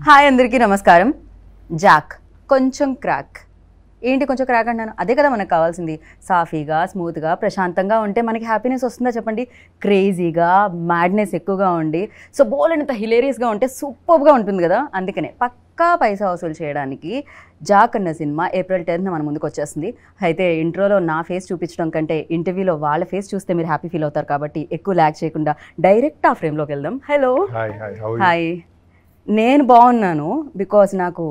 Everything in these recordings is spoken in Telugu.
హాయ్ అందరికీ నమస్కారం. జాక్ కొంచెం క్రాక్. ఏంటి కొంచెం క్రాక్ అంటాను? అదే కదా మనకు కావాల్సింది. సాఫీగా, స్మూత్గా, ప్రశాంతంగా ఉంటే మనకి హ్యాపీనెస్ వస్తుందా చెప్పండి? క్రేజీగా, మ్యాడ్నెస్ ఎక్కువగా ఉండి సో బోలెంత హిలేరియస్గా ఉంటే సూపర్గా ఉంటుంది కదా. అందుకనే పక్కా పైసా వసూలు చేయడానికి జాక్ అన్న సినిమా April 10th మన ముందుకు వచ్చేస్తుంది. అయితే ఇంట్రోలో నా ఫేస్ చూపించడం కంటే ఇంటర్వ్యూలో వాళ్ళ ఫేస్ చూస్తే మీరు హ్యాపీ ఫీల్ అవుతారు కాబట్టి ఎక్కువ ల్యాక్ చేయకుండా డైరెక్ట్ ఆ ఫ్రేమ్లోకి వెళ్దాం. హలో. హాయ్. నేను బాగున్నాను బికాజ్ నాకు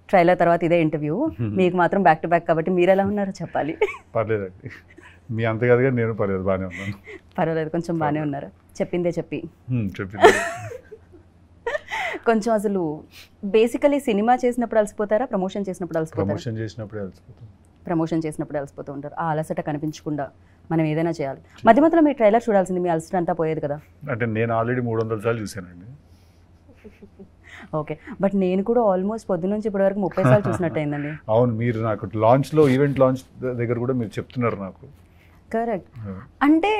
ట్రైలర్ తర్వాత ఇదే ఇంటర్వ్యూ. మీకు మాత్రం బ్యాక్ టు బ్యాక్ కాబట్టి మీరు ఎలా ఉన్నారో చెప్పాలి. పర్లేదండి, మీ అంత కదా, నేను పర్లేదు, బాగానే ఉన్నాను. పర్వాలేదు, కొంచెం బాగానే ఉన్నారు. చెప్పిందే చెప్పింది. కొంచెం అసలు బేసికలీ సినిమా చేసినప్పుడు అలసిపోతారా, ప్రమోషన్ చేసినప్పుడు అలసిపోతారా? ప్రమోషన్ చేసినప్పుడు అలసిపోతూ ఉంటారు. ఆ అలసట కనిపించకుండా మనం ఏదైనా చేయాలి. మధ్య మధ్యలో మీ ట్రైలర్ చూడాల్సింది, మీ అలసట అంతా పోయేది కదా. అంటే నేను ఆల్రెడీ 300 సార్లు చూసానండి. ఓకే, బట్ నేను కూడా ఆల్మోస్ట్ పొద్దున్న నుంచి ఇప్పటి వరకు 30 సార్లు చూసినట్టు అయిందండి. అవును, మీరు నాకు లాంచ్లో, ఈవెంట్ లాంచ్ దగ్గర కూడా మీరు చెప్తున్నారు నాకు. కరెక్ట్. అంటే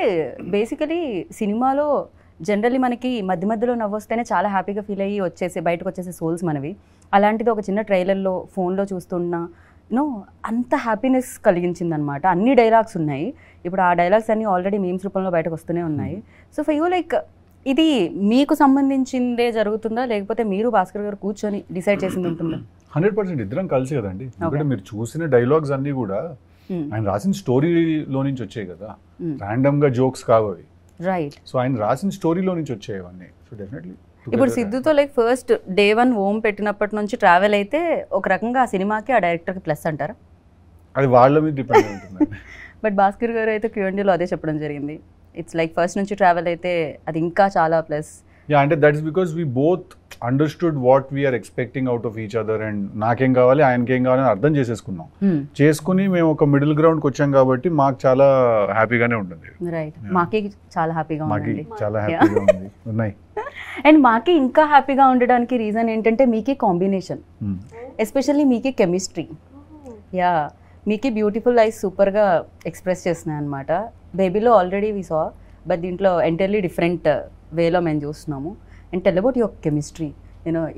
బేసికలీ సినిమాలో జనరల్లీ మనకి మధ్య మధ్యలో నవ్వొస్తేనే చాలా హ్యాపీగా ఫీల్ అయ్యి బయటకు వచ్చేసే సోల్స్ మనవి. అలాంటిది ఒక చిన్న ట్రైలర్లో ఫోన్లో చూస్తున్నా అంత హ్యాపీనెస్ కలిగించింది అనమాట. అన్ని డైలాగ్స్ ఉన్నాయి. ఇప్పుడు ఆ డైలాగ్స్ అన్నీ ఆల్రెడీ మీమ్స్ రూపంలో బయటకు వస్తూనే ఉన్నాయి. సో ఫర్ యూ లైక్ ఇది మీకు సంబంధించిందే జరుగుతుందా, లేకపోతే మీరు భాస్కర్ గారు కూర్చొని డిసైడ్ చేసింది ఉంటుందా? 100% ఇద్దరం కలిసి కదండి. ఎందుకంటే మీరు చూసిన డైలాగ్స్ అన్నీ కూడా ఆయన రాసిన స్టోరీలో నుంచి వచ్చాయి కదా, ర్యాండమ్ గా జోక్స్ కావవి. రైట్. సో ఆయన రాసిన స్టోరీలో నుంచి వచ్చాయవన్నీ. సో డెఫినెట్లీ ఇప్పుడు సిద్ధుతో లైక్ ఫస్ట్ డే 1 ఓమ్ పెట్టినప్పటి నుంచి ట్రావెల్ అయితే ఒక రకంగా ఆ సినిమాకి ఆ డైరెక్టర్కి ప్లస్ అంటారా? అది వాళ్ళ మీద డిపెండ్ ఉంటుంది. బట్ భాస్కర్ గారు అయితే Q&Aలో అదే చెప్పడం జరిగింది. ఇట్స్ లైక్ ఫస్ట్ నుంచి ట్రావెల్ అయితే అది ఇంకా చాలా ప్లస్. యా, అంటే that is because we both understood what we are expecting out of each other. And నాకేం కావాలి, ఆయనకేం కావాలి అని అర్థం చేసేసుకున్నాం. చేసుకుని మేము ఒక మిడిల్ గ్రౌండ్కి వచ్చాం కాబట్టి మాకు చాలా హ్యాపీగానే ఉంటుంది. రైట్. మాకి చాలా హ్యాపీగా ఉంది. చాలా హ్యాపీగా ఉంది ఉన్నాయి. అండ్ మాకి ఇంకా హ్యాపీగా ఉండడానికి రీజన్ ఏంటంటే మీకి కాంబినేషన్, ఎస్పెషల్లీ మీకి కెమిస్ట్రీ. యా, మీకి బ్యూటిఫుల్ ఐస్ సూపర్గా ఎక్స్ప్రెస్ చేస్తున్నాయి అనమాట. బేబీలో ఆల్రెడీ వి సా, బట్ దీంట్లో ఎంటైర్లీ డిఫరెంట్ వేలో మేము చూస్తున్నాము. And tell about your chemistry.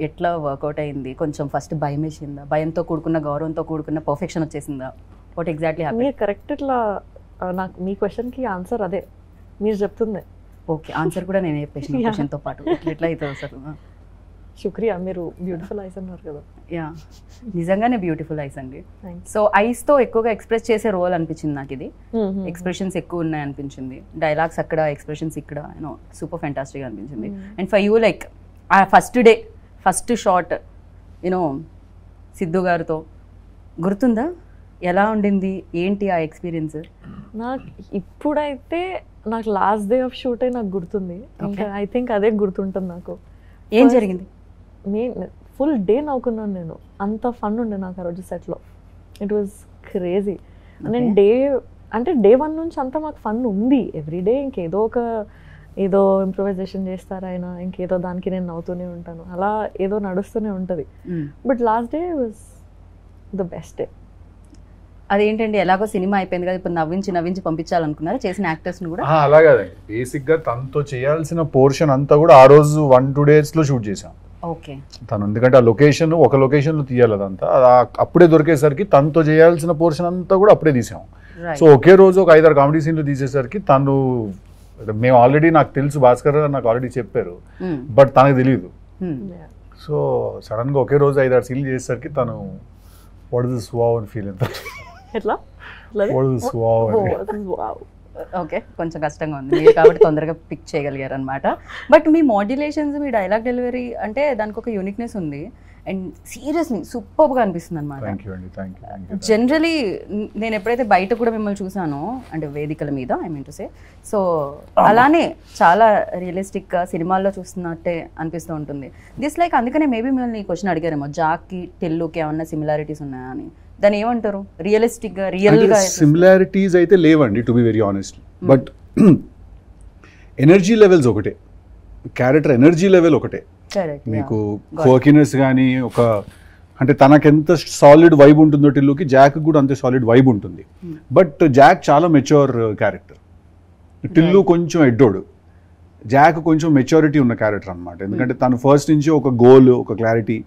ఎట్లా వర్కౌట్ అయింది? కొంచెం ఫస్ట్ భయం వేసిందా? భయంతో కూడుకున్న, గౌరవంతో కూడుకున్న పర్ఫెక్షన్ వచ్చేసిందా? What exactly happened? మీరు కరెక్ట్. ఇట్లా నాకు మీ క్వశ్చన్కి ఆన్సర్ అదే మీరు చెప్తుంది. ఓకే, ఆన్సర్ కూడా నేనే చెప్పేసిన క్వశ్చన్తో పాటు. ఎట్లా అవుతుంది అసలు? శుక్రియా, మీరు బ్యూటిఫుల్ ఐస్ అన్నారు కదా. యా, నిజంగానే బ్యూటిఫుల్ ఐస్ అండి. సో ఐస్తో ఎక్కువగా ఎక్స్ప్రెస్ చేసే రోల్ అనిపించింది నాకు. ఇది ఎక్స్ప్రెషన్స్ ఎక్కువ ఉన్నాయి అనిపించింది. డైలాగ్స్ అక్కడ, ఎక్స్ప్రెషన్స్ ఇక్కడ, సూపర్ ఫ్యాంటాస్టిక్ అనిపించింది. అండ్ ఫర్ యూ లైక్ ఆ first day first shot Siddhu గారితో గుర్తుందా? ఎలా ఉండింది, ఏంటి ఆ ఎక్స్పీరియన్స్? నాకు ఇప్పుడైతే నాకు లాస్ట్ డే ఆఫ్ షూటే నాకు గుర్తుంది. ఇంకా ఐ థింక్ అదే గుర్తుంటుంది నాకు. ఏం జరిగింది? ఫుల్ డే నవ్వుకున్నాను నేను. అంత ఫన్ ఉండే నాకు ఆ రోజు సెట్లో. It was crazy. నేను డే 1 నుంచి అంతా మాకు ఫన్ ఉంది. ఎవ్రీడే ఏదో ఇంప్రూవైజేషన్ చేస్తారు ఆయన, ఇంకేదో దానికి నేను నవ్వుతూనే ఉంటాను. అలా ఏదో నడుస్తూనే ఉంటుంది. But last day was the best day. అదేంటండి, ఎలాగో సినిమా అయిపోయింది కదా, ఇప్పుడు నవ్వించి పంపించాలనుకున్నారు చేసిన యాక్టర్స్ని కూడా? అలా కాదండి, బేసిక్గా తనతో చేయాల్సిన పోర్షన్ అంతా కూడా ఆ రోజు 1-2 డేస్లో షూట్ చేసాం. ఓకే. తను ఎందుకంటే ఆ లొకేషన్ ఒక లొకేషన్లో తీయాలి, అదంతా అప్పుడే దొరికేసరికి తనతో చేయాల్సిన పోర్షన్ అంతా కూడా అప్పుడే తీసాం. సో ఒకే రోజు ఒక 5-6 కామెడీ సీన్లు తీసేసరికి తను, మేము ఆల్రెడీ, నాకు తెలుసు భాస్కర్ నాకు ఆల్రెడీ చెప్పారు, బట్ తనకు తెలియదు. సో సడన్గా ఒకే రోజు 5-6 సీన్లు చేసేసరికి తను వాట్ ఇస్ దిస్ వావ్ అని ఫీల్ అవుతారు. ఎట్లా? ఓకే, కొంచెం కష్టంగా ఉంది మీరు కాబట్టి తొందరగా పిక్ చేయగలిగారు అనమాట. But me modulations, me dialogue delivery అంటే దానికి ఒక యూనిక్నెస్ ఉంది. అండ్ సీరియస్లీ సూపర్గా అనిపిస్తుంది అనమాట. జనరలీ నేను ఎప్పుడైతే బయట కూడా మిమ్మల్ని చూసానో, అంటే వేదికల మీద, I mean to say, so అలానే చాలా రియలిస్టిక్గా సినిమాల్లో చూస్తున్నట్టే అనిపిస్తూ ఉంటుంది. దిస్ లైక్ అందుకనే మేబీ మిమ్మల్ని ఈ క్వశ్చన్ అడిగారేమో, జాక్కి టెల్లుకి ఏమన్నా సిమిలారిటీస్ ఉన్నాయా అని. దాన్ని ఏమంటారు? రియలిస్టిక్గా, రియల్గా సిమిలారిటీస్ అయితే లేవండి, to be very honest. But energy levels ఒకటే, క్యారెక్టర్ ఎనర్జీ లెవెల్ ఒకటే. మీకు క్వర్కినెస్ కానీ అంటే తనకెంత సాలిడ్ వైబ్ ఉంటుందో టిల్లుకి, జాక్ కూడా అంతే సాలిడ్ వైబ్ ఉంటుంది. బట్ జాక్ చాలా మెచ్యూర్ క్యారెక్టర్, టిల్లు కొంచెం ఎడ్డోడు. జాక్ కొంచెం మెచ్యూరిటీ ఉన్న క్యారెక్టర్ అనమాట. ఎందుకంటే తను ఫస్ట్ నుంచి ఒక గోల్, ఒక క్లారిటీ,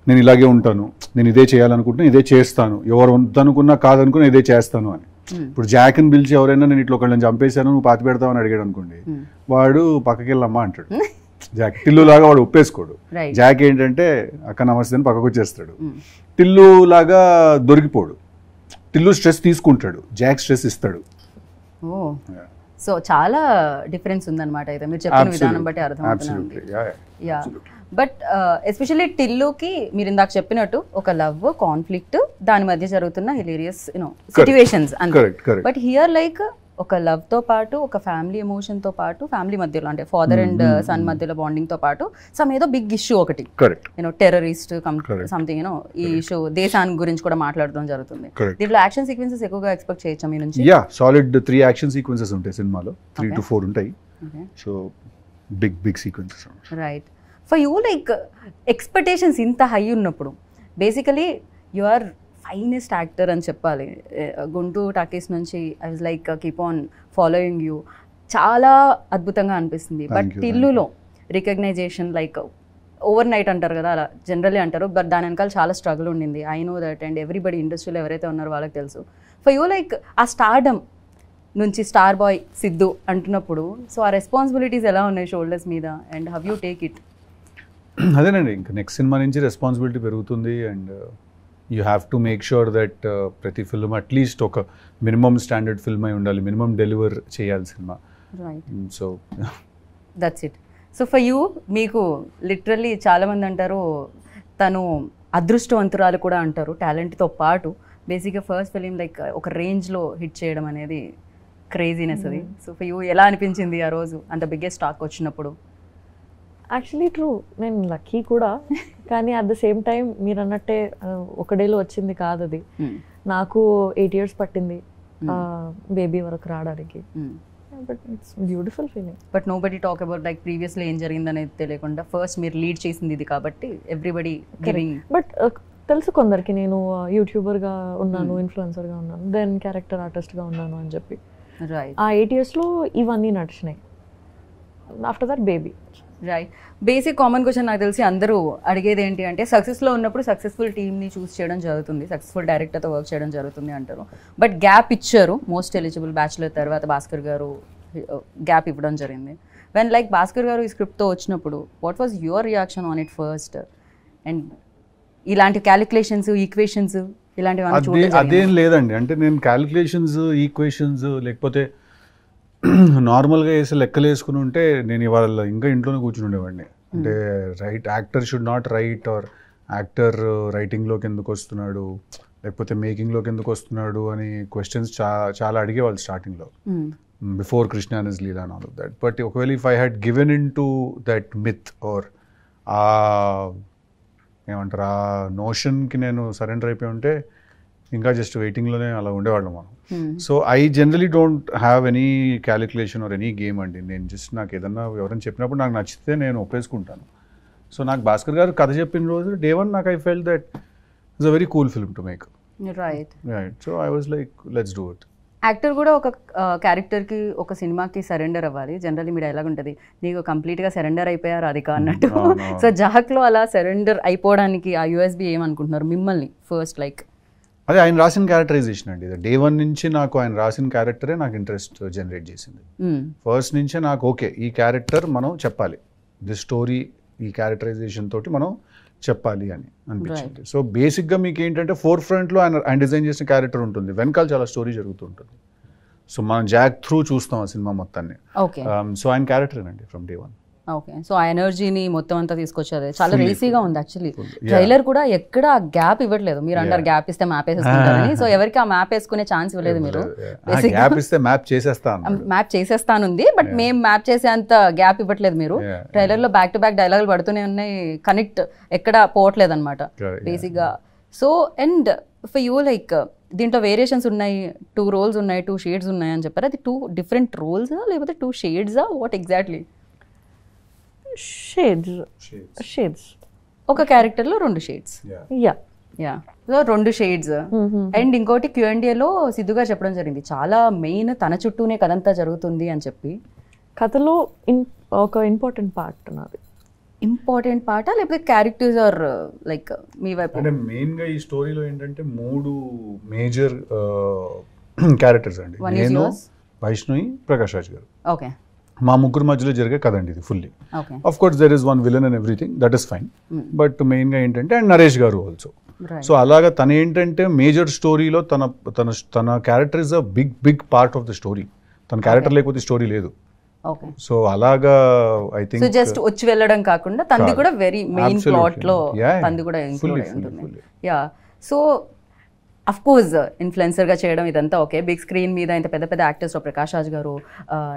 నేను ఇలాగే ఉంటాను, నేను ఇదే చేయాలనుకుంటున్నా ఇదే చేస్తాను, ఎవరు వద్దనుకున్నా కాదనుకున్నా ఇదే చేస్తాను అని. ఇప్పుడు జాక్ని పిలిచి ఎవరైనా నేను ఇట్లా ఒకళ్ళని చంపేశాను నువ్వు పాతి పెడతావు అని అడిగాడు అనుకోండి, వాడు పక్కకి వెళ్ళమ్మా అంటాడు. జాక్ టిల్లు లాగా వాడు ఒప్పేసుకోడు. జాక్ ఏంటంటే అక్క నమస్తే అని పక్కకు వచ్చేస్తాడు. టిల్లు లాగా దొరికిపోడు. టిల్లు స్ట్రెస్ తీసుకుంటాడు, జాక్ స్ట్రెస్ ఇస్తాడు. సో చాలా డిఫరెన్స్ ఉందన్నమాట అయితే మీరు చెప్పిన విధానం బట్టి అర్థమవుతుంది. యా, బట్ ఎస్పెషల్లీ టిల్లుకి మీరు ఇందాక చెప్పినట్టు ఒక లవ్ కాన్ఫ్లిక్ట్ దాని మధ్య జరుగుతున్న హిలేరియస్ సిచ్యువేషన్స్ అంతే. బట్ హియర్ లైక్ ఒక లవ్ తో పాటు ఒక ఫ్యామిలీ ఎమోషన్ తో పాటు ఫ్యామిలీ మధ్యలో అంటే ఫాదర్ అండ్ సన్ మధ్యలో బాండింగ్ తో పాటు సమ్ ఏదో బిగ్ ఇష్యూ ఒకటి టెర్రరిస్ట్ సంథింగ్ ఈ ఇష్యూ దేశాన్ని గురించి కూడా మాట్లాడడం జరుగుతుంది. దీంట్లో యాక్షన్ సీక్వెన్సెస్ ఎక్కువగా ఎక్స్పెక్ట్ చేయొచ్చా మీ నుంచి? యా, సాలిడ్ 3 యాక్షన్ సీక్వెన్సెస్ ఉంటాయి సినిమాలో, 3 to 4 ఉంటాయి. So big sequences. Right. For you like expectations ఇంత హై ఉన్నప్పుడు basically you are finest actor అని చెప్పాలి. గుంటూరు టాకీస్ నుంచి I was like keep on following you, చాలా అద్భుతంగా అనిపిస్తుంది. బట్ టిల్లులో రికగ్నైజేషన్ లైక్ ఓవర్ నైట్ అంటారు కదా, అలా జనరల్లీ అంటారు, బట్ దాని వెనకాల చాలా స్ట్రగుల్ ఉండింది. I know that and everybody ఇండస్ట్రీలో ఎవరైతే ఉన్నారో వాళ్ళకి తెలుసు. ఫర్ యూ లైక్ ఆ స్టార్డమ్ నుంచి స్టార్ బాయ్ సిద్ధు అంటున్నప్పుడు సో ఆ రెస్పాన్సిబిలిటీస్ ఎలా ఉన్నాయి షోల్డర్స్ మీద and how you take it? అదేనండి, ఇంకా నెక్స్ట్ సినిమా నుంచి రెస్పాన్సిబిలిటీ పెరుగుతుంది and you have to make sure that ప్రతి ఫిల్మ్ అట్లీస్ట్ ఒక మినిమం స్టాండర్డ్ ఫిల్మ్ అయి ఉండాలి, మినిమం డెలివర్ చేయాలి cinema. So that's it. So for you మీకు లిటరల్లీ చాలామంది అంటారు తను అదృష్టవంతురాలు కూడా అంటారు టాలెంట్తో పాటు. బేసిక్గా ఫస్ట్ ఫిలిం లైక్ ఒక రేంజ్లో హిట్ చేయడం అనేది క్రేజీనెస్ అది. సో ఫర్ యూ ఎలా అనిపించింది ఆ రోజు అంత బిగ్గెస్ట్ టాక్ వచ్చినప్పుడు? యాక్చువల్లీ ట్రూ, నేను లక్కీ కూడా, కానీ అట్ ద సేమ్ టైం మీరు అన్నట్టే ఒక డేలో వచ్చింది కాదు అది. నాకు 8 years పట్టింది బేబీ వరకు రావడానికి. But it's beautiful feeling. But nobody talk about like ప్రీవియస్లో ఏం జరిగిందనేది తెలియకుండా ఫస్ట్ మీరు లీడ్ చేసింది ఇది కాబట్టి ఎవ్రీబడి గివింగ్. బట్ తెలుసు కొందరికి నేను యూట్యూబర్గా ఉన్నాను, ఇన్ఫ్లుయెన్సర్గా ఉన్నాను, దెన్ క్యారెక్టర్ ఆర్టిస్ట్గా ఉన్నాను అని చెప్పి. ఆ 8 yearsలో ఇవన్నీ నడిచినాయి. After that baby. Right. Basic common question నాకు తెలిసి అందరూ అడిగేది ఏంటి అంటే సక్సెస్లో ఉన్నప్పుడు సక్సెస్ఫుల్ టీమ్ని చూస్ చేయడం జరుగుతుంది, సక్సెస్ఫుల్ డైరెక్టర్తో వర్క్ చేయడం జరుగుతుంది అంటారు. బట్ గ్యాప్ ఇచ్చారు, మోస్ట్ ఎలిజిబుల్ బ్యాచులర్ తర్వాత భాస్కర్ గారు గ్యాప్ ఇవ్వడం జరిగింది. వెన్ లైక్ భాస్కర్ గారు ఈ స్క్రిప్ట్తో వచ్చినప్పుడు what was your reaction on it first? And ఇలాంటి క్యాలిక్యులేషన్స్ ఈక్వేషన్స్ ఇలాంటివి అదేం లేదండి. అంటే నేను క్యాలిక్యులేషన్స్ ఈక్వేషన్స్ లేకపోతే నార్మల్గా వేసి లెక్కలు వేసుకుని ఉంటే నేను ఇవాళ ఇంకా ఇంట్లోనే కూర్చుని ఉండేవాడిని. అంటే actor should not write or actor రైటింగ్లోకి ఎందుకు వస్తున్నాడు లేకపోతే మేకింగ్లోకి ఎందుకు వస్తున్నాడు అని క్వశ్చన్స్ చాలా అడిగేవాళ్ళు స్టార్టింగ్లో, before Krishna and his Leela and all of that. But ఒకవేళ if I had given in to that myth or ఏమంటారు ఆ నోషన్కి నేను సరెండర్ అయిపోయి ఉంటే ఇంకా జస్ట్ వెయిటింగ్లోనే అలా ఉండేవాళ్ళం మనం. So I generally don't have any calculation or any game అండి. నేను జస్ట్ నాకు ఏదన్నా ఎవరైనా చెప్పినప్పుడు నాకు నచ్చితే నేను ఒప్పేసుకుంటాను. సో నాకు భాస్కర్ గారు కథ చెప్పిన రోజు డే వన్ నాకు I felt that it's a very cool film to make. Right. So I was like let's do it. Actor కూడా ఒక క్యారెక్టర్కి ఒక సినిమాకి సరెండర్ అవ్వాలి. జనరల్లీ మీరు ఎలాగ ఉంటుంది నీకు కంప్లీట్గా సరెండర్ అయిపోయారు అది అన్నట్టు. సో జాక్లో అలా సరెండర్ అయిపోవడానికి ఆ యూఎస్బీ ఏమనుకుంటున్నారు మిమ్మల్ని ఫస్ట్ లైక్? అదే ఆయన రాసిన క్యారెక్టరైజేషన్ అండి. డే వన్ నుంచి నాకు ఆయన రాసిన క్యారెక్టరే నాకు ఇంట్రెస్ట్ జనరేట్ చేసింది. ఫస్ట్ నుంచే నాకు ఓకే ఈ క్యారెక్టర్ మనం చెప్పాలి, దిస్ స్టోరీ ఈ క్యారెక్టరైజేషన్ తోటి మనం చెప్పాలి అని అనిపించింది. సో బేసిక్గా మీకు ఏంటంటే ఫోర్ ఫ్రంట్లో ఆయన డిజైన్ చేసిన క్యారెక్టర్ ఉంటుంది, వెనకాల చాలా స్టోరీ జరుగుతుంటుంది. సో మనం జాక్ త్రూ చూస్తాం ఆ సినిమా మొత్తాన్ని. సో ఆయన క్యారెక్టరేనండి from day one. Okay. So ఆ ఎనర్జీని మొత్తం అంతా తీసుకొచ్చారు. చాలా రేసీగా ఉంది యాక్చువల్లీ. ట్రైలర్ కూడా ఎక్కడ గ్యాప్ ఇవ్వట్లేదు. మీరు అంటారు గ్యాప్ ఇస్తే మ్యాప్ వేసేసుకుంటారని, సో ఎవరికి ఆ మ్యాప్ వేసుకునే ఛాన్స్ ఇవ్వలేదు మీరు. మ్యాప్ చేసేస్తానుంది బట్ మేము మ్యాప్ చేసేంత గ్యాప్ ఇవ్వట్లేదు మీరు. ట్రైలర్ లో బ్యాక్ టు బ్యాక్ డైలాగులు పడుతూనే ఉన్నాయి, కనెక్ట్ ఎక్కడ పోవట్లేదు అనమాట బేసిక్గా. So and for you like దీంట్లో వేరియేషన్స్ ఉన్నాయి, 2 roles ఉన్నాయి, 2 shades ఉన్నాయి అని చెప్పారు. అది 2 different roles లేకపోతే 2 shades వాట్ ఎగ్జాక్ట్లీ? షేడ్స్. ఒక క్యారెక్టర్లో 2 shades. Yeah so 2 shades. And ఇంకోటి Q&Aలో సిద్ధు గారు చెప్పడం జరిగింది చాలా మెయిన్ తన చుట్టూనే కథంతా జరుగుతుంది అని చెప్పి. కథలో ఒక ఇంపార్టెంట్ పార్ట్ నాది. ఇంపార్టెంట్ పార్ట్ లేకపోతే క్యారెక్టర్స్ ఆర్ లైక్ మీ వైపు? అంటే మెయిన్గా ఈ స్టోరీలో ఏంటంటే 3 మేజర్ క్యారెక్టర్స్ అండి. One is నేను, yours? వైష్ణవి, ప్రకాష్ రాజ్ గారు. ఓకే మా ముగ్గురు మధ్యలో జరిగే కథ అండి ఇది fully. Okay of course there is one villain and everything, that is fine. But మెయిన్గా ఏంటంటే అండ్ నరేష్ గారు ఆల్సో. రైట్. సో అలాగా తన ఏంటంటే మేజర్ స్టోరీలో తన తన తన character is a big part of the story. తన క్యారెక్టర్ లేకపోతే స్టోరీ లేదు. ఓకే సో అలాగా ఐ సో థింక్ జస్ట్ వచ్చి వెళ్ళడం కాకుండా తంది కూడా వెరీ మెయిన్ Absolutely. ప్లాట్ లో Yeah, తంది కూడా ఇంక్లూడ్ fully, అయి fully, ఉంటుంది. fully. Yeah so of course influencer గా చేయడం ఇదంతా ఓకే. బిగ్ స్క్రీన్ మీద ఇంత పెద్ద పెద్ద యాక్టర్స్ ప్రకాష్ రాజ్ గారు,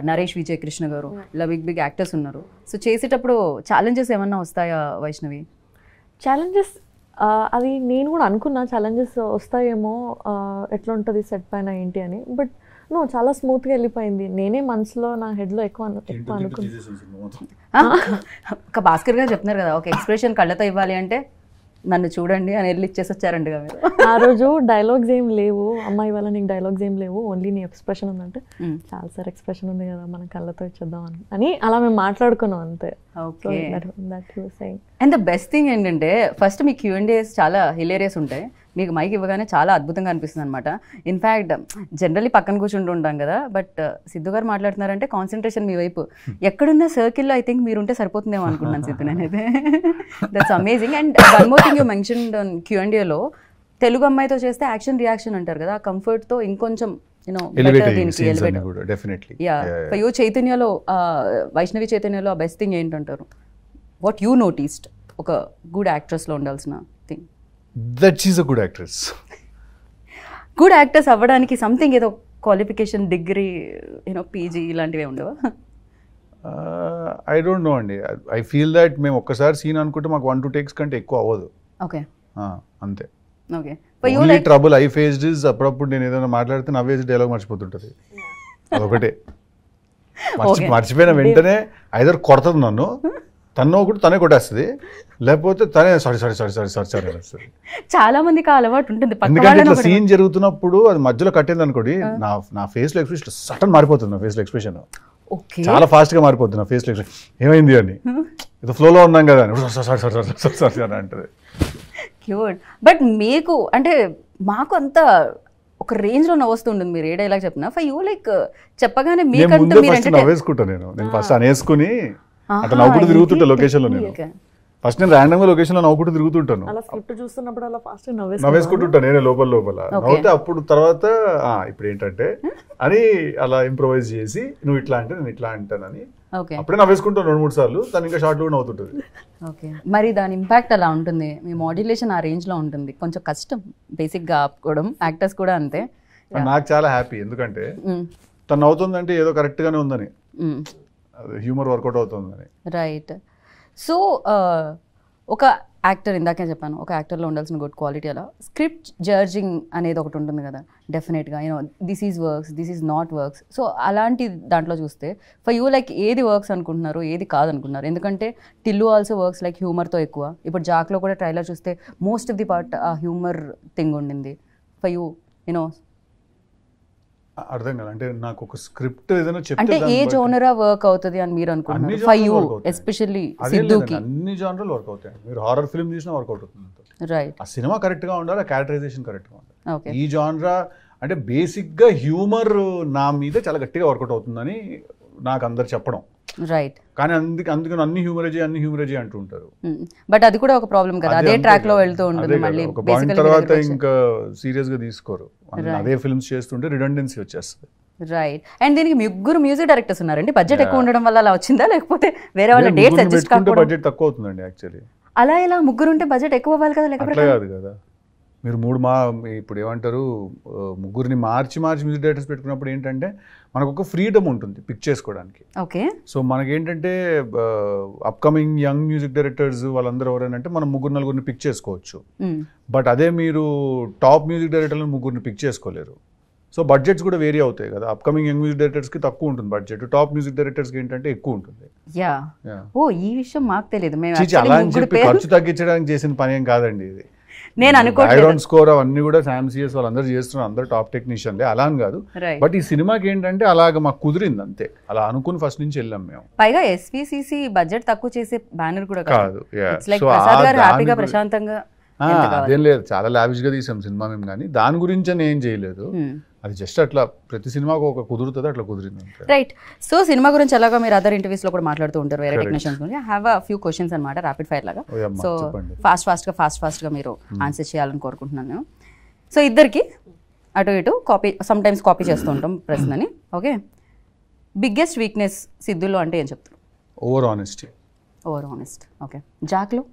నరేష్ విజయ్ కృష్ణ గారు, ఇలా బిగ్ యాక్టర్స్ ఉన్నారు. సో చేసేటప్పుడు ఛాలెంజెస్ ఏమన్నా వస్తాయా వైష్ణవి? ఛాలెంజెస్ అది నేను కూడా అనుకున్నా ఛాలెంజెస్ వస్తాయేమో, ఎట్లా ఉంటుంది సెట్ పైన ఏంటి అని. బట్ నో, చాలా స్మూత్గా వెళ్ళిపోయింది. నేనే మనసులో నా హెడ్లో ఎక్కువ అనుకున్నాను. ఒక భాస్కర్ గారు చెప్తున్నారు కదా, ఒక ఎక్స్ప్రెషన్ కళ్ళతో ఇవ్వాలి అంటే నన్ను చూడండి అని వెళ్ళి ఇచ్చేసి వచ్చారంట మీరు. ఆ రోజు డైలాగ్స్ ఏం లేవు, అమ్మాయి వల్ల నీకు డైలాగ్స్ ఏం లేవు, ఓన్లీ నీ ఎక్స్ప్రెషన్ ఉందంటే చాలా సార్ ఎక్స్ప్రెషన్ ఉంది కదా మనం కళ్ళతో ఇచ్చేద్దాం అని అలా మేము మాట్లాడుకున్నాం అంతే. Okay. That he was saying. And the best thing ఏంటంటే ఫస్ట్ మీ Q&As చాలా హిలేరియస్ ఉంటాయి. మీకు మైక్ ఇవ్వగానే చాలా అద్భుతంగా అనిపిస్తుంది అనమాట. ఇన్ఫ్యాక్ట్ జనరల్లీ పక్కన కూర్చుంటూ ఉంటాం కదా, బట్ సిద్ధు గారు మాట్లాడుతున్నారంటే కాన్సన్ట్రేషన్ మీ వైపు. ఎక్కడున్న సర్కిల్లో ఐ థింక్ మీరుంటే సరిపోతుందేమో అనుకుంటున్నాను సిద్ధు నేనైతే. That's amazing. And one more thing you mention Q&Aలో తెలుగు అమ్మాయితో చేస్తే యాక్షన్ రియాక్షన్ అంటారు కదా, ఆ కంఫర్ట్తో ఇంకొంచెం దీనికి డెఫినెట్లీ. ఫర్ యూ చైతన్యలో, వైష్ణవి చైతన్యలో ఆ బెస్ట్ థింగ్ ఏంటంటారు? వాట్ యూ నోటీస్డ్ ఒక గుడ్ యాక్ట్రెస్లో ఉండాల్సిన thing? That she's a good actress. Good actors అవ్వడానికి సంథింగ్ ఏదో క్వాలిఫికేషన్, డిగ్రీ, పీజీ ఇలాంటివి ఉండవా? ఐ డోంట్ నో అండి. ఐ ఫీల్ దట్ మేము ఒక్కసారి సీన్ అనుకుంటే మాకు 1-2 టేక్స్ కంటే ఎక్కువ అవ్వదు. ఓకే అంతే. Okay. Only trouble I faced is అప్పుడప్పుడు నేను ఏదైనా మాట్లాడితే నవ్వేసి డైలాగ్ మర్చిపోతుంటది. అదొకటే. మర్చిపోయిన వెంటనే ఐదర్ కొడుతుంది నన్ను, తను ఒకటి తనే కొట్టేస్తుంది, లేకపోతే తనే సారీ అనేస్తుంది. చాలా మందికి ఆ అలవాటు ఉంటుంది. ఎందుకంటే ఇట్లా సీన్ జరుగుతున్నప్పుడు అది మధ్యలో కట్టింది అనుకోండి, నా ఫేస్ లో ఎక్స్ప్రెషన్ సడన్ మారిపోతుంది. నా ఫేస్ లో ఎక్స్ప్రెషన్ చాలా ఫాస్ట్ గా మారిపోతుంది. నా ఫేస్ లో ఎక్స్ప్రెషన్ ఏమైంది అని, ఏదో ఫ్లోలో ఉన్నాం కదా అని సారీ అని అంటది. క్యూట్. బట్ మీకు అంటే మాకు అంత ఒక రేంజ్ లో నవ్వుతుంటుంది మీరు ఏ డైలాగ్ చెప్పినా. ఫర్ యూ లైక్ చెప్పగానే మీకంటే నవ్వేసుకుంటా. నేను ఫస్ట్ అనేసుకుని అట్లా నవ్వుకుంటూ తిరుగుతుంటా లొకేషన్ లో. నేను ఫస్ట్ నేను ర్యాండమ్ గా లొకేషన్ లో నవ్వుకుంటూ తిరుగుతుంటాను, అలా స్క్రిప్ట్ చూస్తున్నప్పుడు అలా ఫాస్ట్ నవ్వేసుకుంటుంటాను నేనే లోపల నవ్వుతే. అప్పుడు తర్వాత ఇప్పుడు ఏంటంటే అని అలా ఇంప్రొవైజ్ చేసి నువ్వు ఇట్లా అంటే నేను ఇట్లా అంటానని అప్పుడే నవ్వేసుకుంటాను 2-3 సార్లు. తను ఇంకా షార్ట్ లో నవ్వుతుంటుంది. ఓకే. మరి దాని ఇంపాక్ట్ అలా ఉంటుంది, మీ మాడ్యులేషన్ ఆ రేంజ్ లో ఉంటుంది. కొంచెం కష్టం బేసిక్ గా ఆపుకోవడం. యాక్టర్స్ కూడా అంతే. నాకు చాలా హ్యాపీ, ఎందుకంటే తను నవ్వుతుందంటే ఏదో కరెక్ట్ గానే ఉందని, హ్యూమర్ వర్కౌట్ అవుతుందని. రైట్. సో ఒక యాక్టర్, ఇందాకే చెప్పాను, ఒక యాక్టర్లో ఉండాల్సిన గుడ్ క్వాలిటీ అలా స్క్రిప్ట్ జడ్జింగ్ అనేది ఒకటి ఉంటుంది కదా డెఫినెట్గా. This is works, this is not works. So అలాంటి దాంట్లో చూస్తే ఫర్ యూ లైక్ ఏది వర్క్స్ అనుకుంటున్నారు, ఏది కాదనుకుంటున్నారు? ఎందుకంటే టిల్లు ఆల్సో వర్క్స్ లైక్ హ్యూమర్తో ఎక్కువ. ఇప్పుడు జాక్లో కూడా ట్రైలర్ చూస్తే మోస్ట్ ఆఫ్ ది పార్ట్ ఆ హ్యూమర్ థింగ్ ఉండింది. ఫర్ యూ అర్థం కదా, అంటే నాకు ఒక స్క్రిప్ట్ ఏదైనా చెప్తే అంటే ఏ జోనరా వర్క్ అవుతుంది అని మీరు అనుకుంటున్నారు? ఫర్ యూ ఎస్పెషల్లీ సిద్ధుకి అన్ని జోనర్లు వర్క్ అవుతాయి. మీరు హారర్ ఫిల్మ్ చూసినా వర్కౌట్ అవుతుంది. రైట్. ఆ సినిమా కరెక్ట్ గా ఉండాలి, ఆ క్యారెక్టరైజేషన్ కరెక్ట్ గా ఉండాలి. ఓకే. ఈ జానరా అంటే బేసిక్ గా హ్యూమర్ నా మీద చాలా గట్టిగా వర్కౌట్ అవుతుందని నాకు అందరు చెప్పడం. రైట్. కానీ అందుకని అన్ని హ్యూమరేజీ అంటూ ఉంటారు. బట్ అది కూడా ఒక ప్రాబ్లం కదా, అదే ట్రాక్ లో వెళ్తూ ఉంటుంది. మళ్ళీ ఒక పాయింట్ తర్వాత ఇంకా సీరియస్ గా తీసుకోరు, అదే ఫిల్మ్స్ చేస్తుంటే రిడెండెన్సీ వచ్చేస్తుంది. రైట్. అండ్ దీనికి ముగ్గురు మ్యూజిక్ డైరెక్టర్స్ ఉన్నారండి. బడ్జెట్ ఎక్కువ ఉండడం వల్ల అలా వచ్చిందా, లేకపోతే వేరే వాళ్ళ డేట్స్ అడ్జస్ట్ కాకపోవడం? బడ్జెట్ తక్కువ అవుతుందండి యాక్చువల్లీ. అలా ఇలా ముగ్గురు ఉంటే బడ్జెట్ ఎక్కువ అవ్వాలి కదా, లేకపోతే కాదు కదా. మీరు ఇప్పుడు ఏమంటారు, ముగ్గురిని మార్చి మ్యూజిక్ డైరెక్టర్స్ పెట్టుకున్నప్పుడు ఏంటంటే మనకు ఒక ఫ్రీడమ్ ఉంటుంది పిక్ చేసుకోవడానికి. ఓకే. సో మనకేంటంటే అప్కమింగ్ యంగ్ మ్యూజిక్ డైరెక్టర్స్ వాళ్ళందరూ ఎవరైనా మనం 3-4 పిక్ చేసుకోవచ్చు. బట్ అదే మీరు టాప్ మ్యూజిక్ డైరెక్టర్లను 3 పిక్ చేసుకోలేరు. సో బడ్జెట్స్ కూడా వేరీ అవుతాయి కదా. అప్కమింగ్ యంగ్ మ్యూజిక్ డైరెక్టర్స్కి తక్కువ ఉంటుంది బడ్జెట్, టాప్ మ్యూజిక్ డైరెక్టర్స్కి ఏంటంటే ఎక్కువ ఉంటుంది. ఓ ఈ విషయం మాకు తెలియదు. అలా అని చెప్పి ఖర్చు తగ్గించడానికి చేసిన పని ఏం కాదండి ఇది. నేను అనుకోవట్లేదు బ్యాక్గ్రౌండ్ స్కోర్ అవన్నీ కూడా శామ్సిఎస్ వాళ్ళందరూ చేస్తున్నారు, అందరూ టాప్ టెక్నీషియన్లే, అలా అని కాదు. రైట్. బట్ ఈ సినిమాకి ఏంటంటే అలాగ మాకు కుదిరింది అంతే, అలా అనుకుని ఫస్ట్ నుంచి వెళ్ళాం మేము. పైగా ఎస్విసిసి బడ్జెట్ తక్కువ చేసే బ్యానర్ కూడా కాదు. ఇట్స్ లైక్ ప్రసాద్ గారు హ్యాపీగా ప్రశాంతంగా అదేం లేదు, చాలా లావిష్ గా తీసాం సినిమా మేము, కానీ దాని గురించి అని ఏం చేయలేదు. అది జస్ట్ అట్లా ప్రతి సినిమాకు ఒక కుదురుతుంది, అట్లా కుదిరింది. రైట్. సో సినిమా గురించి ఎలాగో మీరు అదర్ ఇంటర్వ్యూస్ లో కూడా మాట్లాడుతూ ఉంటారు వేరే టెక్నీషియన్స్ గురించి. I have a few questions అనమాట, ర్యాపిడ్ ఫైర్ లాగా. సో ఫాస్ట్ గా మీరు ఆన్సర్ చేయాలని కోరుకుంటున్నాను. సో ఇద్దరికి అటు ఇటు కాపీ, సమ్ టైమ్స్ కాపీ చేస్తూ ఉంటాం ప్రశ్నని. ఓకే, బిగ్గెస్ట్ వీక్నెస్ సిద్ధులో అంటే ఏం చెప్తారు? Over honesty. Over honest. Okay. జాక్లో?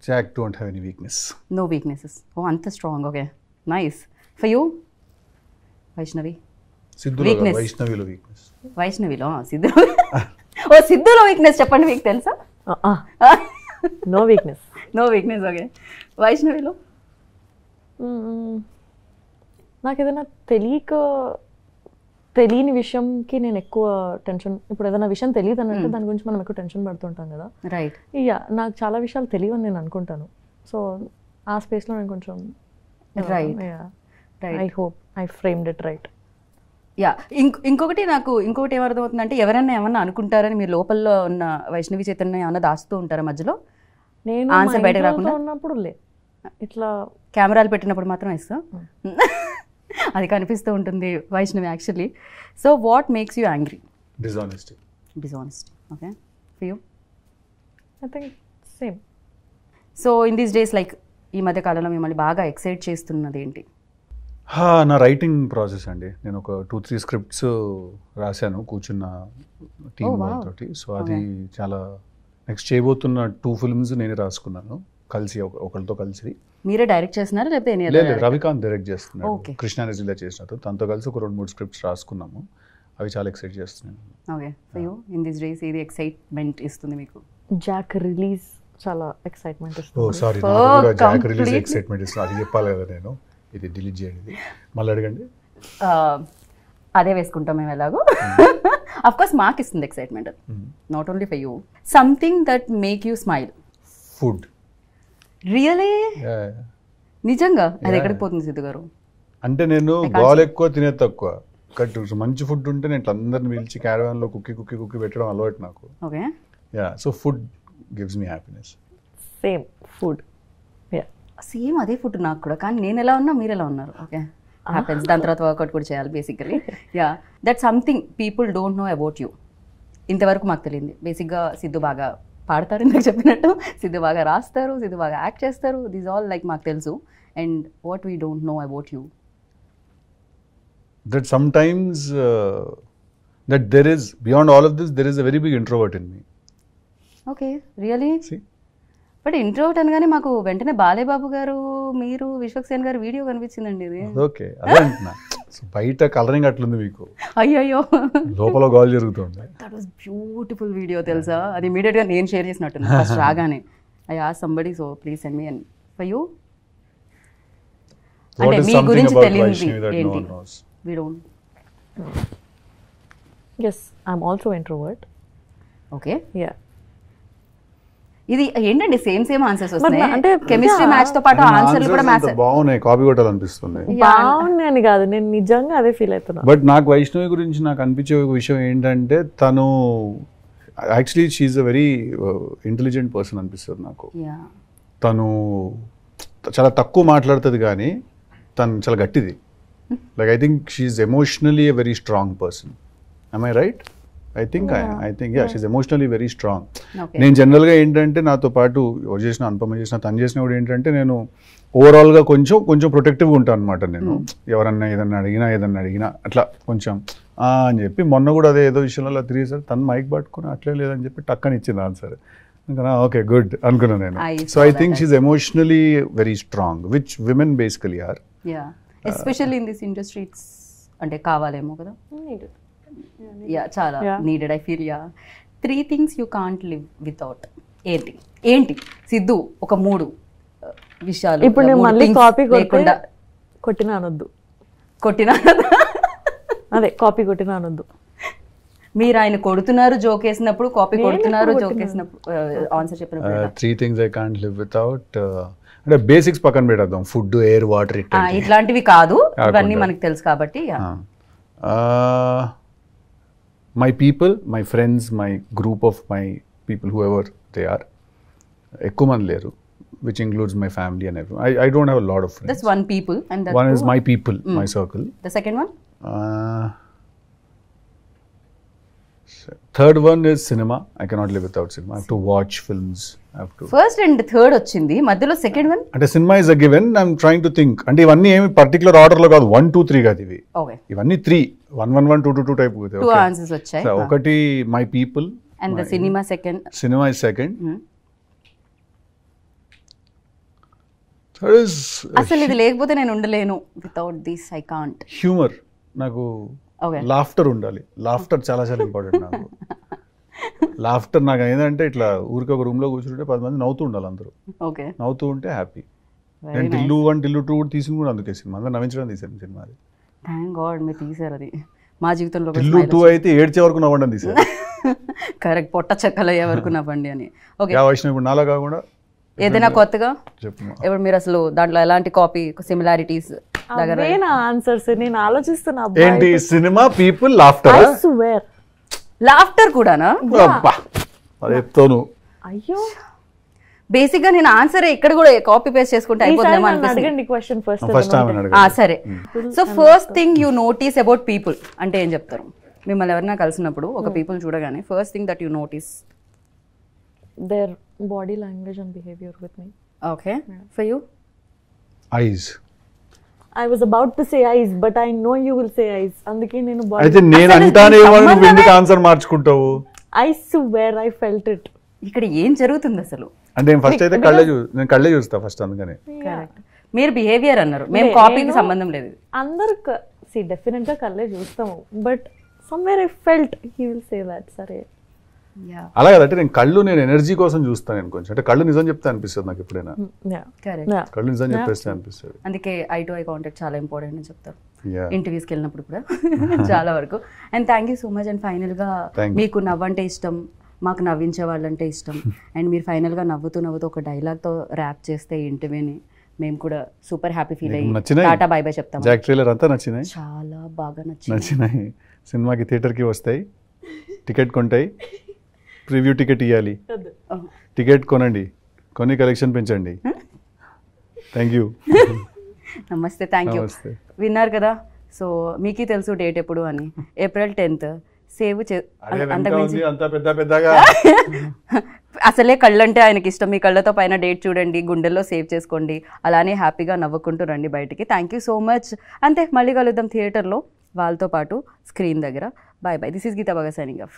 Jack don't have any weakness. No weaknesses. ఓ అంత strong. Okay, nice. For you? Vaishnavi? సిద్ధులో వైష్ణవిలో వీక్నెస్. వైష్ణవిలో సిద్ధులో ఓ సిద్ధులో వీక్నెస్ చెప్పండి, మీకు తెలుసా? No weakness. No weakness. Okay. వైష్ణవిలో? నాకు ఏదైనా తెలియని విషయంకి నేను ఎక్కువ టెన్షన్, ఇప్పుడు ఏదైనా విషయం తెలియదు అని అంటే దాని గురించి మనం ఎక్కువ టెన్షన్ పడుతుంటాం కదా. రైట్. ఇక నాకు చాలా విషయాలు తెలియని నేను అనుకుంటాను. సో ఆ స్పేస్లో నేను కొంచెం right. I hope I framed it right. Yeah. ఇంకొకటి ఏమర్థమవుతుందంటే ఎవరైనా ఏమన్నా అనుకుంటారని మీరు లోపల ఉన్న వైష్ణవి చైతన్య ఏమన్నా దాస్తూ ఉంటారా మధ్యలో? నేను ఆన్సర్ బయటకు రాకుండా ఉన్నప్పుడు ఇట్లా కెమెరాలు పెట్టినప్పుడు మాత్రం ఇస్తా. అది కనిపిస్తూ ఉంటుంది Vaishnavi actually. So what makes you angry? Dishonesty. Okay. For you? I think same. So in these days like ఈ మధ్య కాలంలో మిమ్మల్ని బాగా ఎక్సైట్ చేస్తున్నది ఏంటి? నా రైటింగ్ ప్రాసెస్ అండి. నేను ఒక 2-3 స్క్రిప్ట్స్ రాశాను కూర్చున్న టీమ్ వాళ్ళతోటి. సో అది చాలా నెక్స్ట్ చేయబోతున్న 2 ఫిల్మ్స్ నేనే రాసుకున్నాను కలిసి, ఒకరితో కలిసి. మీరే డైరెక్ట్ చేస్తున్నారా లేకపోతే? లేదు, రవికాంత్ డైరెక్ట్ చేస్తున్నాడు, కృష్ణానజిలా చేసినట్టు. తనతో కలిసి ఒక 2-3 స్క్రిప్ట్స్ రాసుకున్నాము, అవి చాలా ఎక్సైట్ చేస్తున్నాను. Okay. For you in this days ఇది ఎక్సైట్మెంట్ ఇస్తుంది మీకు? జాక్ రిలీజ్ చాలా ఎక్సైట్మెంట్ ఇస్తుంది. ఓ సారీ, నాకు కూడా జాక్ రిలీజ్ ఎక్సైట్మెంట్ ఇస్తుంది. అది చెప్పాలి కదా నేను, ఇది డిలీట్ చేయండి, మళ్ళీ అడగండి. అదే వేసుకుంటాం మేము ఎలాగో. అఫ్ కోర్స్ మాకు ఇస్తుంది excitement, not only for you. Something that make you smile? Food. Really? నిజంగా? అది ఎక్కడికి పోతుంది సిద్ధు గారు? అంటే నేను గోల్ ఎక్కువ తినే తక్కువ, మంచి ఫుడ్ ఉంటే నేను అందరిని పిలిచి క్యారవాన్ లో కుక్కి పెట్టడం అలవాటు నాకు. Okay. Yeah, so food gives me happiness. Same food. Same అదే ఫుడ్ నాకు కూడా, కానీ నేను ఎలా ఉన్నా మీరు ఎలా ఉన్నారు. Okay, happens. దాని తర్వాత వర్కౌట్ కూడా చేయాలి basically. Yeah, that something people don't know about you. ఇంతవరకు మాకు తెలియదు. బేసిక్గా సిద్ధు బాగా పాడతారు, ఇందాక చెప్పినట్టు. సిద్ధు బాగా రాస్తారు, సిద్ధు బాగా యాక్ట్ చేస్తారు. దీస్ ఆల్ లైక్ మాకు తెలుసు. And what we don't know about you? That sometimes that there is, beyond all of this, there is a very big introvert in me. Okay, really? See? But introvert అనగానే మాకు వెంటనే బాలేబాబు గారు, మీరు, విశ్వక్సేన్ గారు వీడియో కనిపించిందండి. ఇది ఓకే, అదే అంటున్నా. బయట కలరింగ్ అట్లుంది మీకు, అయ్యో లోపల గోల్ జరుగుతుంది. దట్ వాస్ బ్యూటిఫుల్ వీడియో తెలుసా? అది ఇమీడియట్గా నేను షేర్ చేసినట్టు ఫస్ట్ రాగానే. I asked somebody, so please send me. And for you? అంటే మీ గురించి తెలియనిది ఏంటి? We don't. Yes, I'm also introvert. Okay. Yeah. ఇది ఏంటండి సేమ్ ఆన్సర్స్ వస్తున్నాయి? అంటే కెమిస్ట్రీ మ్యాచ్ తో పాటు ఆన్సర్లు కూడా మ్యాచ్ బాగున్నాయి, కాపీ కొట్టాలనిపిస్తుంది. బాగున్నాయని కాదు, నేను నిజంగా అదే ఫీల్ అవుతున్నా. బట్ నాకు వైష్ణవి గురించి నాకు అనిపించే ఒక విషయం ఏంటంటే, తను actually she's a very intelligent person అనిపిస్తుంది నాకు. తను చాలా తక్కువ మాట్లాడుతుంది కానీ తను చాలా గట్టిది. Like I think she's emotionally a very strong person. Am I right? I think yeah, she's emotionally very strong. Okay. నేను జనరల్గా ఏంటంటే నాతో పాటు ఎవరు చేసిన, అనుపమ చేసిన, తను చేసిన కూడా ఏంటంటే నేను ఓవరాల్గా కొంచెం ప్రొటెక్టివ్గా ఉంటాను అనమాట. నేను ఎవరన్నా ఏదన్నా అడిగినా అట్లా కొంచెం అని చెప్పి, మొన్న కూడా అదే ఏదో విషయంలో అలా తిరిగేసారు, తను మైక్ పట్టుకుని అట్లే లేదని చెప్పి టక్కని ఇచ్చింది ఆన్సర్. అనుకున్నా ఓకే గుడ్ అనుకున్నాను నేను. So I think she's emotionally very strong, which women basically are. Especially in this industry it's అంటే కావాలేమో కదా. యా, చాలా needed I feel. Yeah. 3 things you can't live without. ఏంటి సిద్ధు? ఒక 3 విషయాలు. ఇప్పుడు నేను మళ్ళీ కాపీ కొట్టినా అనొద్దు. కొట్టినా అదే కాపీ కొట్టినా అనొద్దు. మీరు ఆయన కొడుతున్నారు జోక్ వేసినప్పుడు, కాపీ నేను కొడుతున్నారు ఎప్పుడు జోక్ కొట్టినాను? వేసినప్పుడు, ఆన్సర్ చెప్పినప్పుడు 3 things I can't live without. అంటే బేసిక్స్ పక్కన పెట్టేద్దాం, ఫుడ్, ఎయిర్, వాటర్ ఇట్లాంటివి కాదు, ఇవన్నీ కాకుండా. మనకు తెలుసు కాబట్టి. My people, my friends, my group of my people whoever they are. ఎక్కువ మంది లేరు, which includes my family and every. I don't have a lot of That's friends. one people and One is my people, my circle. The second one? Third one is cinema. I cannot live without cinema. I have to watch films. I have to. First and third వచ్చింది, మధ్యలో సెకండ్ వన్. అంటే cinema is a given. I'm trying to think. అంటే ఇవన్నీ ఏమి పర్టికులర్ ఆర్డర్ లో కాదు, 1 2 3 కాదు ఇవి. ఓకే, ఇవన్నీ 3, 1 1 1 2 2 2 టైప్. టూ ఆన్సర్స్ వచ్చాయి. ఒకటి my people and the cinema second. Cinema is second. Third is అసలు ఇది లేకపోతే నేను ఉండలేను, without this I can't. Humour. నాకు ఓకే, లాఫ్టర్ ఉండాలి. లాఫ్టర్ చాలా చాలా ఇంపార్టెంట్ నాకు. లాఫ్టర్ నాకు ఏంటంటే ఇట్లా ఊరికి ఒక రూమ్ లో కూర్చుంటే 10 మంది నవ్వుతూ ఉండాలి, అందరూ ఓకే, నవ్వుతూ ఉంటే హ్యాపీ. వెరీ నేను నైస్. టిల్లు 1 టిల్లు 2 తీసింది కూడా అందుకే సినిమా. అందరూ నవ్వించడం తీసాను సినిమా. అది థ్యాంక్ గాడ్ మీరు తీసారు అది. మా జీవితంలో టిల్లు 2 అయితే ఏడ్చే వరకు నవ్వడం తీసాను. కరెక్ట్, పొట్ట చెక్కలు అయ్యే వరకు నవ్వండి అని. ఓకే, యా వైష్ణవ్ ఇప్పుడు నాలా కాకుండా ఏదైనా కొత్తగా చెప్పు. ఇప్పుడు మీరు అసలు దాంట్లో ఎలాంటి కాపీ సిమిలారిటీస్ దగ్గర? అవే నా ఆన్సర్స్, నేను ఆలోచిస్తున్నా. ఏంటి సినిమా, పీపుల్, లాఫ్టర్? లాఫ్టర్ కూడానా? అది చెప్తాను. అయ్యో, బేసిక్ గా నేను ఆన్సర్ ఇక్కడ కూడా కాపీ పేస్ట్ చేసుకుంటే అయిపోతుందేమో అనిపిస్తుంది. అడగండి క్వశ్చన్ ఫస్ట్. ఫస్ట్ టైం అడగండి. సరే, so first thing you notice about people అంటే ఏం చెప్తారు? మిమ్మల్ని ఎవరైనా కలిసినప్పుడు ఒక పీపుల్ చూడగానే first thing that you notice. Their body language and behaviour with me. Okay, for you? Ice. I was about to say eyes, but I know you will say eyes. అందుకే నేను అయితే నేను అంటానే నువ్వు ఎందుకు answer మార్చుకుంటావు? I swear I felt it. ఇక్కడ ఏం జరుగుతుంది అసలు? అంటే ఫస్ట్ అయితే నేను కళ్ళే చూస్తా ఫస్ట్, అందుకనే. కరెక్ట్, మీరు బిహేవియర్ అన్నారు, మేము కాపీకి సంబంధం లేదు. అందరు డెఫినెట్ గా కళ్ళే చూస్తాము, but somewhere I felt he will say that. సరే, అలా కదంటే నేను ఎనర్జీ కోసం చూస్తాను. నేను కొంచెం అంటే కళ్ళు నిజం చెప్తే అనిపిస్తుంది నాకు ఎప్పుడైనా. కరెక్ట్, కళ్ళు నిజం చెప్పేస్తే అనిపిస్తుంది. అందుకే ఐ టు ఐ కాంటాక్ట్ చాలా ఇంపార్టెంట్ అని చెప్తారు Yeah. ఇంటర్వ్యూస్కి వెళ్ళినప్పుడు కూడా చాలా వరకు. And thank you so much. And ఫైనల్గా మీకు నవ్వంటే ఇష్టం, మాకు నవ్వించే వాళ్ళంటే ఇష్టం. అండ్ మీరు ఫైనల్గా నవ్వుతూ ఒక డైలాగ్తో ర్యాప్ చేస్తే ఇంటర్వ్యూని మేము కూడా సూపర్ హ్యాపీ ఫీల్ అయ్యి టాటా బై బై చెప్తాం. జాక్ ట్రైలర్ అంతా నచ్చినాయి, చాలా బాగా నచ్చినాయి. సినిమాకి థియేటర్కి వస్తాయి, టికెట్ కొంటాయి, ప్రివ్యూ టికెట్ ఇవ్వాలి. టికెట్ కొనండి, కొని కలెక్షన్ పెంచండి. Thank you. నమస్తే, థ్యాంక్ యూ. విన్నారు కదా, సో మీకే తెలుసు డేట్ ఎప్పుడు అని. April 10th. సేవ్ అసలే కళ్ళంటే ఆయనకి ఇష్టం. మీ కళ్ళతో పైన డేట్ చూడండి, గుండెల్లో సేవ్ చేసుకోండి, అలానే హ్యాపీగా నవ్వుకుంటూ రండి బయటికి. Thank you so much. అంతే, మళ్ళీ కలుద్దాం థియేటర్లో వాళ్ళతో పాటు స్క్రీన్ దగ్గర. Bye bye. This is Geetha బాగా సైనింగ్ ఆఫ్.